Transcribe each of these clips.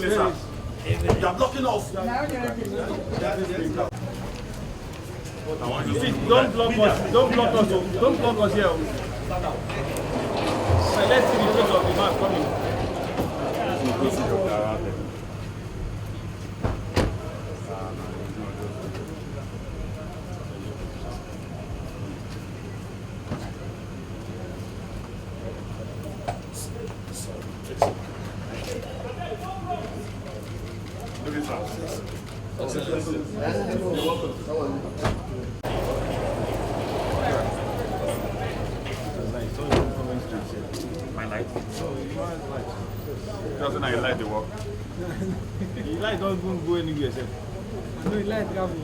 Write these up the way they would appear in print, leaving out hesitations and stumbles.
sir. You are blocking off. See, don't block us. Don't block us. Don't block us here. So let's see the face of the man coming. My light. Doesn't I like the work? The light doesn't go anywhere, sir. No, the light travel.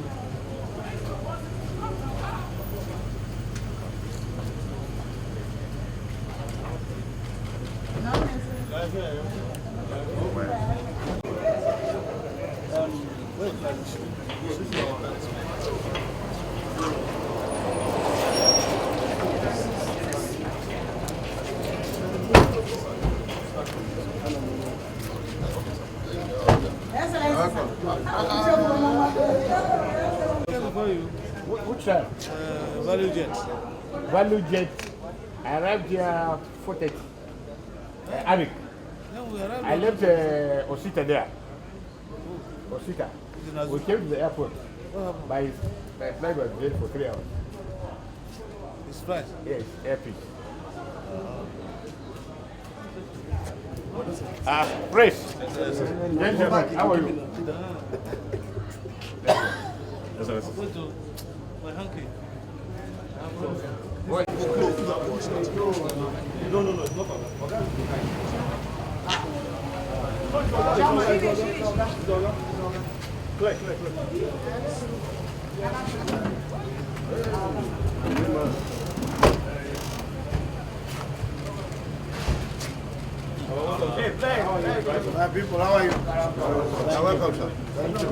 Which one? Value jet. Value jet. I arrived here 4:30. Arik. I left Osita there. Osita. We came to the airport. My flight was delayed for 3 hours. It's flight? Yes, airfield. Fresh. Gentlemen, how are you? My hanky. No, it's not. Click. Hey, play. Hi, people, how are you? You're welcome, sir. Thank you.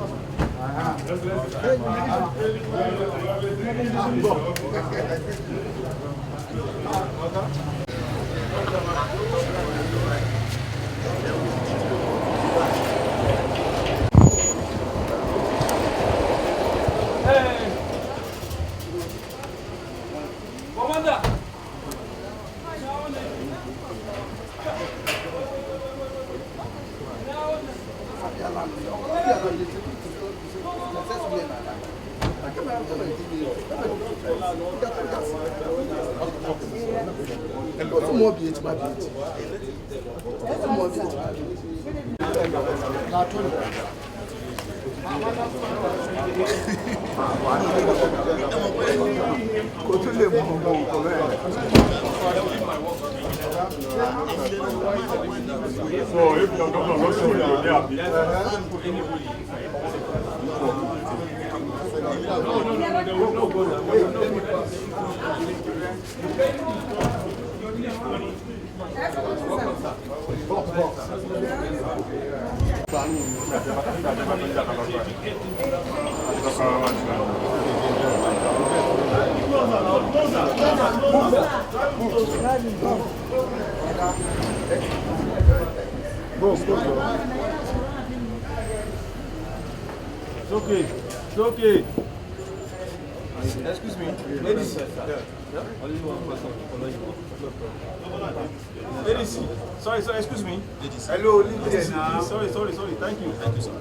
Commander! So if the governor not showing you there, It's okay. It's okay. Excuse me. Ladies. Ladies. Sorry, excuse me. Ladies. Hello, ladies. Sorry. Thank you. Thank you, sir.